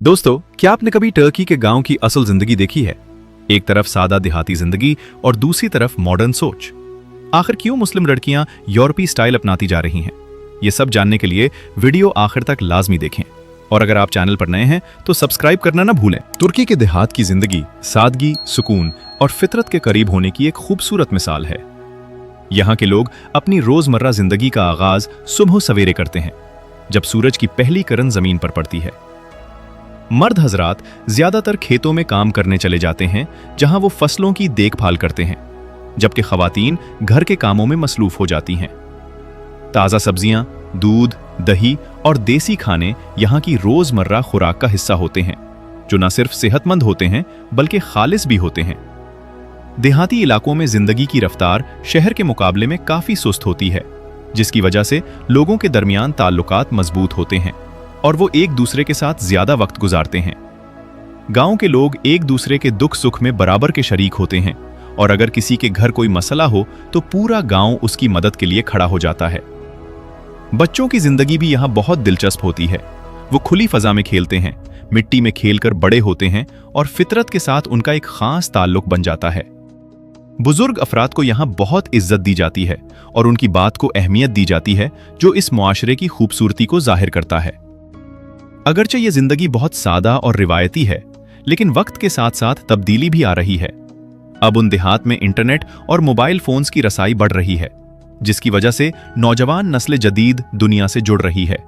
दोस्तों, क्या आपने कभी टर्की के गांव की असल जिंदगी देखी है? एक तरफ सादा देहाती जिंदगी और दूसरी तरफ मॉडर्न सोच। आखिर क्यों मुस्लिम लड़कियां यूरोपीय स्टाइल अपनाती जा रही हैं? ये सब जानने के लिए वीडियो आखिर तक लाजमी देखें। और अगर आप चैनल पर नए हैं तो सब्सक्राइब करना ना भूलें। तुर्की के देहात की जिंदगी सादगी, सुकून और फितरत के करीब होने की एक खूबसूरत मिसाल है। यहाँ के लोग अपनी रोजमर्रा जिंदगी का आगाज सुबह सवेरे करते हैं, जब सूरज की पहली किरण जमीन पर पड़ती है। मर्द हजरात ज्यादातर खेतों में काम करने चले जाते हैं, जहां वो फसलों की देखभाल करते हैं, जबकि खवातीन घर के कामों में मसरूफ हो जाती हैं। ताज़ा सब्जियां, दूध, दही और देसी खाने यहाँ की रोजमर्रा खुराक का हिस्सा होते हैं, जो न सिर्फ सेहतमंद होते हैं बल्कि खालिस भी होते हैं। देहाती इलाकों में जिंदगी की रफ्तार शहर के मुकाबले में काफी सुस्त होती है, जिसकी वजह से लोगों के दरमियान ताल्लुकात मजबूत होते हैं और वो एक दूसरे के साथ ज्यादा वक्त गुजारते हैं। गांव के लोग एक दूसरे के दुख सुख में बराबर के शरीक होते हैं और अगर किसी के घर कोई मसला हो तो पूरा गांव उसकी मदद के लिए खड़ा हो जाता है। बच्चों की जिंदगी भी यहाँ बहुत दिलचस्प होती है। वो खुली फजा में खेलते हैं, मिट्टी में खेलकर बड़े होते हैं और फितरत के साथ उनका एक खास ताल्लुक बन जाता है। बुजुर्ग अफराद को यहाँ बहुत इज्जत दी जाती है और उनकी बात को अहमियत दी जाती है, जो इस मुआशरे की खूबसूरती को जाहिर करता है। अगरचे ये जिंदगी बहुत सादा और रिवायती है, लेकिन वक्त के साथ साथ तब्दीली भी आ रही है। अब उन देहात में इंटरनेट और मोबाइल फोन्स की रसाई बढ़ रही है, जिसकी वजह से नौजवान नस्ल जदीद दुनिया से जुड़ रही है।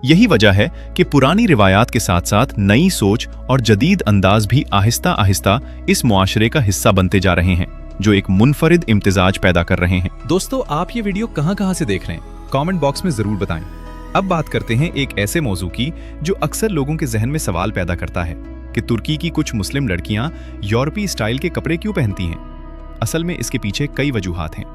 यही वजह है कि पुरानी रिवायात के साथ साथ नई सोच और जदीद अंदाज भी आहिस्ता आहिस्ता इस मुआशरे का हिस्सा बनते जा रहे हैं, जो एक मुनफरिद इम्तिजाज पैदा कर रहे हैं। दोस्तों, आप ये वीडियो कहां से देख रहे हैं? कमेंट बॉक्स में जरूर बताएं। अब बात करते हैं एक ऐसे मौजू की जो अक्सर लोगों के जहन में सवाल पैदा करता है कि तुर्की की कुछ मुस्लिम लड़कियां यूरोपीय स्टाइल के कपड़े क्यों पहनती हैं। असल में इसके पीछे कई वजूहात हैं।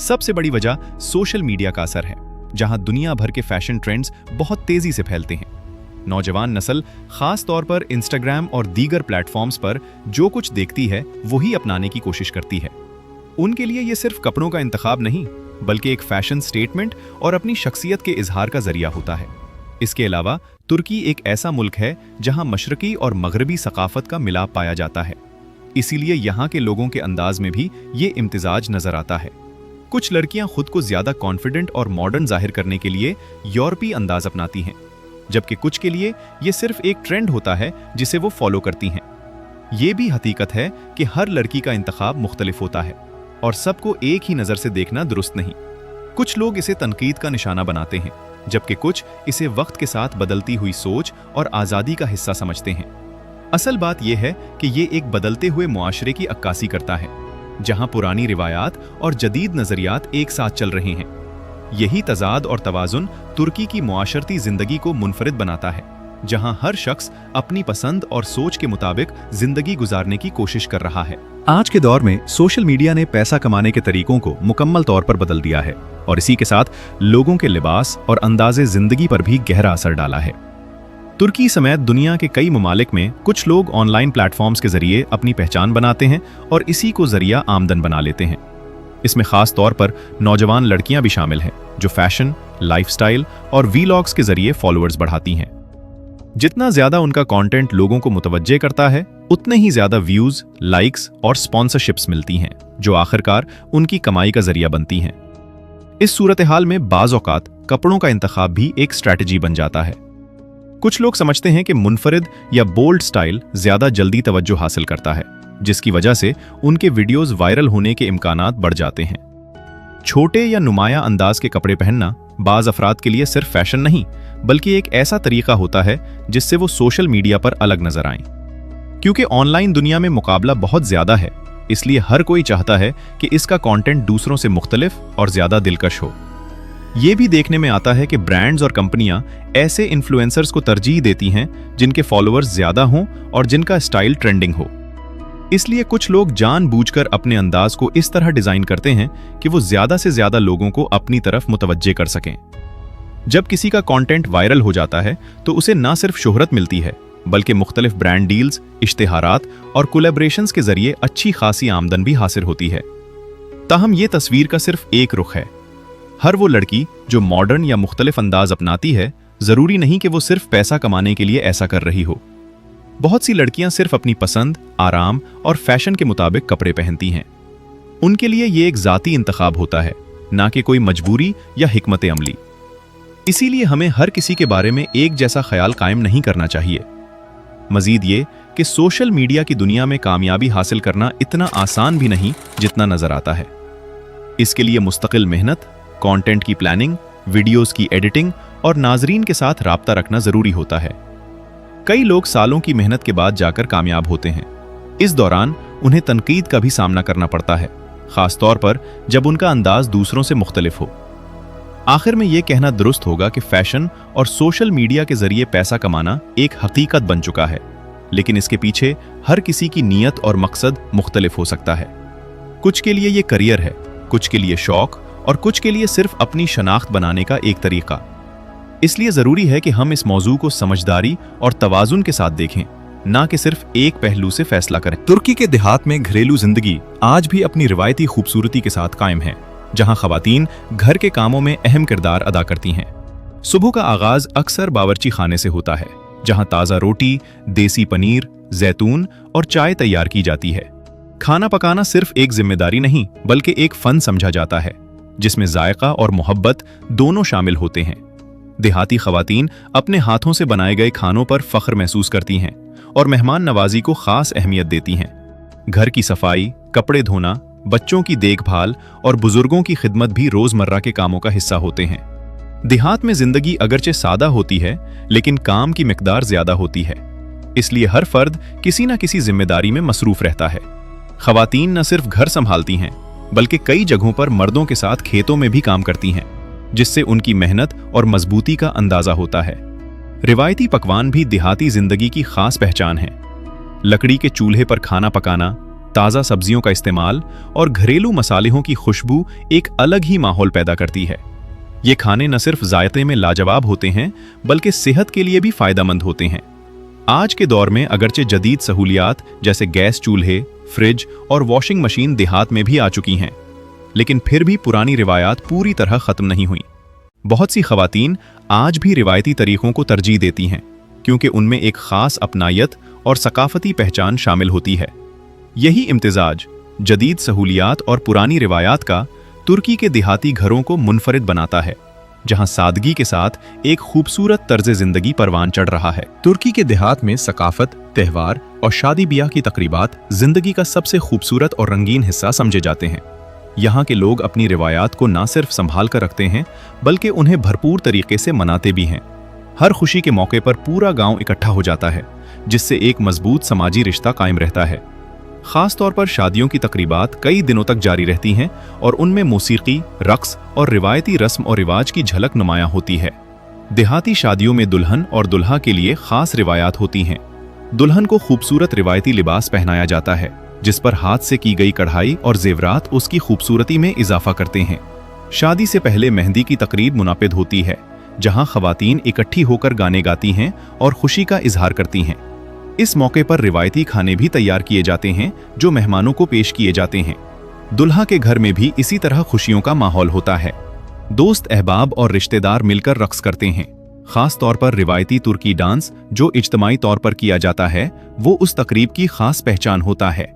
सबसे बड़ी वजह सोशल मीडिया का असर है, जहां दुनिया भर के फैशन ट्रेंड्स बहुत तेजी से फैलते हैं। नौजवान नस्ल खास तौर पर इंस्टाग्राम और दीगर प्लेटफॉर्म्स पर जो कुछ देखती है वही अपनाने की कोशिश करती है। उनके लिए ये सिर्फ कपड़ों का इंतखाब नहीं, बल्कि एक फैशन स्टेटमेंट और अपनी शख्सियत के इजहार का जरिया होता है। इसके अलावा तुर्की एक ऐसा मुल्क है जहां मशरकी और मगरबी सकाफत का मिलाप पाया जाता है, इसीलिए यहाँ के लोगों के अंदाज में भी ये इम्तिजाज नजर आता है। कुछ लड़कियां खुद को ज्यादा कॉन्फिडेंट और मॉडर्न जाहिर करने के लिए यूरोपीय अंदाज अपनाती हैं, जबकि कुछ के लिए ये सिर्फ एक ट्रेंड होता है जिसे वो फॉलो करती हैं। ये भी हकीकत है कि हर लड़की का इंतखाब मुख्तलिफ होता है और सबको एक ही नजर से देखना दुरुस्त नहीं। कुछ लोग इसे तनकीद का निशाना बनाते हैं, जबकि कुछ इसे वक्त के साथ बदलती हुई सोच और आज़ादी का हिस्सा समझते हैं। असल बात यह है कि ये एक बदलते हुए मुआशरे की अक्कासी करता है, जहां पुरानी रिवायात और जदीद नजरियात एक साथ चल रहे हैं। यही तजाद और तवाजुन तुर्की की मुआशरती जिंदगी को मुनफरिद बनाता है, जहां हर शख्स अपनी पसंद और सोच के मुताबिक जिंदगी गुजारने की कोशिश कर रहा है। आज के दौर में सोशल मीडिया ने पैसा कमाने के तरीकों को मुकम्मल तौर पर बदल दिया है और इसी के साथ लोगों के लिबास और अंदाजे जिंदगी पर भी गहरा असर डाला है। तुर्की समेत दुनिया के कई ममालिक में कुछ लोग ऑनलाइन प्लेटफॉर्म्स के जरिए अपनी पहचान बनाते हैं और इसी को जरिया आमदन बना लेते हैं। इसमें खास तौर पर नौजवान लड़कियां भी शामिल हैं, जो फैशन, लाइफस्टाइल और वीलॉग्स के जरिए फॉलोअर्स बढ़ाती हैं। जितना ज्यादा उनका कंटेंट लोगों को मुतवज्जे करता है, उतने ही ज्यादा व्यूज, लाइक्स और स्पॉन्सरशिप्स मिलती हैं, जो आखिरकार उनकी कमाई का जरिया बनती हैं। इस सूरत हाल में बाज़ औक़ात कपड़ों का इंतखाब भी एक स्ट्रैटेजी बन जाता है। कुछ लोग समझते हैं कि मुनफरिद या बोल्ड स्टाइल ज्यादा जल्दी तवज्जो हासिल करता है, जिसकी वजह से उनके वीडियोस वायरल होने के इम्कानात बढ़ जाते हैं। छोटे या नुमाया अंदाज के कपड़े पहनना बाज़ अफराद के लिए सिर्फ फैशन नहीं, बल्कि एक ऐसा तरीका होता है जिससे वो सोशल मीडिया पर अलग नजर आएं। क्योंकि ऑनलाइन दुनिया में मुकाबला बहुत ज्यादा है, इसलिए हर कोई चाहता है कि इसका कंटेंट दूसरों से मुख्तलिफ और ज्यादा दिलकश हो। ये भी देखने में आता है कि ब्रांड्स और कंपनियां ऐसे इन्फ्लुएंसर्स को तरजीह देती हैं जिनके फॉलोअर्स ज्यादा हों और जिनका स्टाइल ट्रेंडिंग हो। इसलिए कुछ लोग जानबूझकर अपने अंदाज को इस तरह डिजाइन करते हैं कि वो ज्यादा से ज्यादा लोगों को अपनी तरफ मुतवज्जे कर सकें। जब किसी का कंटेंट वायरल हो जाता है तो उसे न सिर्फ शोहरत मिलती है, बल्कि मुख्तलिफ ब्रांड डील्स, इश्तिहारात और कोलैबोरेशंस के जरिए अच्छी खासी आमदन भी हासिल होती है। ताहम ये तस्वीर का सिर्फ एक रुख है। हर वो लड़की जो मॉडर्न या मुख्तलिफ अंदाज अपनाती है, जरूरी नहीं कि वो सिर्फ पैसा कमाने के लिए ऐसा कर रही हो। बहुत सी लड़कियां सिर्फ अपनी पसंद, आराम और फैशन के मुताबिक कपड़े पहनती हैं। उनके लिए ये एक जाती इंतखाब होता है, ना कि कोई मजबूरी या हिकमत अमली। इसीलिए हमें हर किसी के बारे में एक जैसा ख्याल कायम नहीं करना चाहिए। मजीद ये कि सोशल मीडिया की दुनिया में कामयाबी हासिल करना इतना आसान भी नहीं जितना नजर आता है। इसके लिए मुस्तकिल मेहनत, कंटेंट की प्लानिंग, वीडियोस की एडिटिंग और नाजरीन के साथ राब्ता रखना जरूरी होता है। कई लोग सालों की मेहनत के बाद जाकर कामयाब होते हैं। इस दौरान उन्हें तनकीद का भी सामना करना पड़ता है, खास तौर पर जब उनका अंदाज दूसरों से मुख्तलिफ हो। आखिर में यह कहना दुरुस्त होगा कि फैशन और सोशल मीडिया के जरिए पैसा कमाना एक हकीकत बन चुका है, लेकिन इसके पीछे हर किसी की नीयत और मकसद मुख्तलिफ हो सकता है। कुछ के लिए यह करियर है, कुछ के लिए शौक और कुछ के लिए सिर्फ अपनी शनाख्त बनाने का एक तरीका। इसलिए जरूरी है कि हम इस मौजू को समझदारी और तवाजुन के साथ देखें, ना कि सिर्फ एक पहलू से फैसला करें। तुर्की के देहात में घरेलू जिंदगी आज भी अपनी रिवायती खूबसूरती के साथ कायम है, जहां खवातीन घर के कामों में अहम किरदार अदा करती हैं। सुबह का आगाज अक्सर बावर्ची खाने से होता है, जहां ताज़ा रोटी, देसी पनीर, जैतून और चाय तैयार की जाती है। खाना पकाना सिर्फ एक जिम्मेदारी नहीं, बल्कि एक फन समझा जाता है, जिसमें जायका और मोहब्बत दोनों शामिल होते हैं। देहाती खवातीन अपने हाथों से बनाए गए खानों पर फख्र महसूस करती हैं और मेहमान नवाजी को खास अहमियत देती हैं। घर की सफाई, कपड़े धोना, बच्चों की देखभाल और बुजुर्गों की खिदमत भी रोजमर्रा के कामों का हिस्सा होते हैं। देहात में जिंदगी अगरचे सादा होती है, लेकिन काम की मिकदार ज्यादा होती है। इसलिए हर फर्द किसी न किसी जिम्मेदारी में मसरूफ रहता है। खवातीन न सिर्फ घर संभालती हैं, बल्कि कई जगहों पर मर्दों के साथ खेतों में भी काम करती हैं, जिससे उनकी मेहनत और मजबूती का अंदाजा होता है। रिवायती पकवान भी देहाती जिंदगी की खास पहचान है। लकड़ी के चूल्हे पर खाना पकाना, ताज़ा सब्जियों का इस्तेमाल और घरेलू मसालों की खुशबू एक अलग ही माहौल पैदा करती है। ये खाने न सिर्फ जायके में लाजवाब होते हैं, बल्कि सेहत के लिए भी फायदेमंद होते हैं। आज के दौर में अगरचे जदीद सहूलियात जैसे गैस चूल्हे, फ्रिज और वॉशिंग मशीन देहात में भी आ चुकी हैं, लेकिन फिर भी पुरानी रिवायात पूरी तरह खत्म नहीं हुई। बहुत सी खवातीन आज भी रिवायती तरीकों को तरजीह देती हैं, क्योंकि उनमें एक खास अपनायत और सकाफती पहचान शामिल होती है। यही इम्तिजाज जदीद सहूलियात और पुरानी रिवायात का तुर्की के देहाती घरों को मुनफरिद बनाता है, जहां सादगी के साथ एक खूबसूरत तर्ज जिंदगी परवान चढ़ रहा है। तुर्की के देहात में सकाफत, त्यौहार और शादी ब्याह की तकरीबात जिंदगी का सबसे खूबसूरत और रंगीन हिस्सा समझे जाते हैं। यहाँ के लोग अपनी रिवायात को न सिर्फ संभाल कर रखते हैं, बल्कि उन्हें भरपूर तरीके से मनाते भी हैं। हर खुशी के मौके पर पूरा गांव इकट्ठा हो जाता है, जिससे एक मजबूत समाजी रिश्ता कायम रहता है। खास तौर पर शादियों की तकरीबात कई दिनों तक जारी रहती हैं और उनमें मौसीकी, रक्स और रिवायती रस्म और रिवाज की झलक नुमायां होती है। देहाती शादियों में दुल्हन और दुल्हा के लिए खास रिवायात होती हैं। दुल्हन को खूबसूरत रिवायती लिबास पहनाया जाता है, जिस पर हाथ से की गई कढ़ाई और जेवरात उसकी खूबसूरती में इजाफा करते हैं। शादी से पहले मेहंदी की तकरीब मुनाकिद होती है, जहां खवातीन इकट्ठी होकर गाने गाती हैं और खुशी का इजहार करती हैं। इस मौके पर रिवायती खाने भी तैयार किए जाते हैं, जो मेहमानों को पेश किए जाते हैं। दुल्हा के घर में भी इसी तरह खुशियों का माहौल होता है। दोस्त, अहबाब और रिश्तेदार मिलकर रक्स करते हैं। खास तौर पर रिवायती तुर्की डांस, जो इज्तमाई तौर पर किया जाता है, वो उस तकरीब की खास पहचान होता है।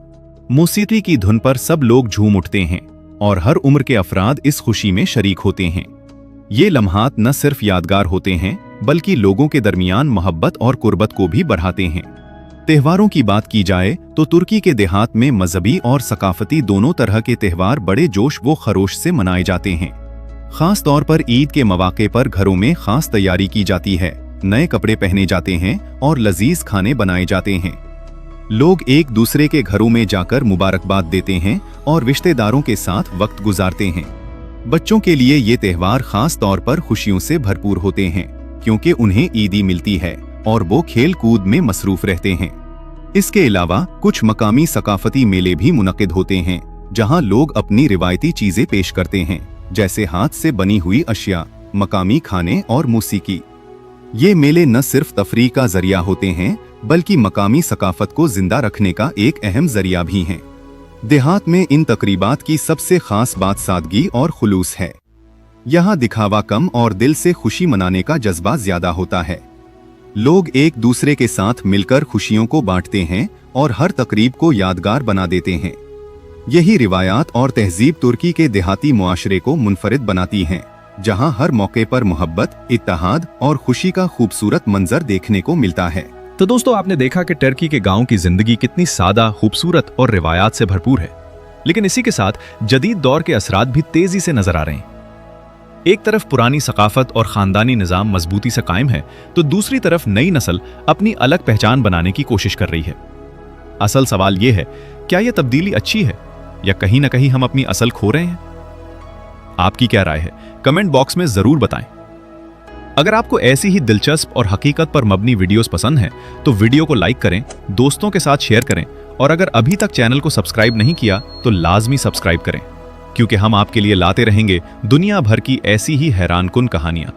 मौसीकी की धुन पर सब लोग झूम उठते हैं और हर उम्र के अफराद इस खुशी में शरीक होते हैं। ये लम्हात न सिर्फ यादगार होते हैं, बल्कि लोगों के दरमियान मोहब्बत और कुर्बत को भी बढ़ाते हैं। त्योहारों की बात की जाए तो तुर्की के देहात में मजहबी और सकाफती दोनों तरह के त्यौहार बड़े जोश व खरोश से मनाए जाते हैं। खास तौर पर ईद के मौके पर घरों में खास तैयारी की जाती है, नए कपड़े पहने जाते हैं और लजीज खाने बनाए जाते हैं। लोग एक दूसरे के घरों में जाकर मुबारकबाद देते हैं और रिश्तेदारों के साथ वक्त गुजारते हैं। बच्चों के लिए ये त्यौहार खास तौर पर खुशियों से भरपूर होते हैं, क्योंकि उन्हें ईदी मिलती है और वो खेल कूद में मसरूफ रहते हैं। इसके अलावा कुछ मकामी सकाफती मेले भी मुनक्किद होते हैं, जहां लोग अपनी रिवायती चीजें पेश करते हैं, जैसे हाथ से बनी हुई अशिया, मकामी खाने और मौसीकी। ये मेले न सिर्फ तफरीह का जरिया होते हैं, बल्कि मकामी सकाफत को जिंदा रखने का एक अहम जरिया भी हैं। देहात में इन तकरीबात की सबसे खास बात सादगी और खुलूस है। यहाँ दिखावा कम और दिल से खुशी मनाने का जज्बा ज्यादा होता है। लोग एक दूसरे के साथ मिलकर खुशियों को बांटते हैं और हर तकरीब को यादगार बना देते हैं। यही रिवायात और तहजीब तुर्की के देहाती मुआशरे को मुनफरिद बनाती हैं, जहां हर मौके पर मोहब्बत, इत्तेहाद और खुशी का खूबसूरत मंजर देखने को मिलता है। तो दोस्तों, आपने देखा कि टर्की के गांव की जिंदगी कितनी सादा, खूबसूरत और रिवायात से भरपूर है। लेकिन इसी के साथ जदीद दौर के असरात भी तेजी से नजर आ रहे हैं। एक तरफ पुरानी सकाफत और खानदानी निजाम मजबूती से कायम है, तो दूसरी तरफ नई नस्ल अपनी अलग पहचान बनाने की कोशिश कर रही है। असल सवाल यह है, क्या यह तब्दीली अच्छी है या कहीं ना कहीं हम अपनी असल खो रहे हैं? आपकी क्या राय है? कमेंट बॉक्स में जरूर बताएं। अगर आपको ऐसी ही दिलचस्प और हकीकत पर मबनी वीडियोस पसंद हैं, तो वीडियो को लाइक करें, दोस्तों के साथ शेयर करें और अगर अभी तक चैनल को सब्सक्राइब नहीं किया तो लाजमी सब्सक्राइब करें, क्योंकि हम आपके लिए लाते रहेंगे दुनिया भर की ऐसी ही हैरानकुन कहानियां।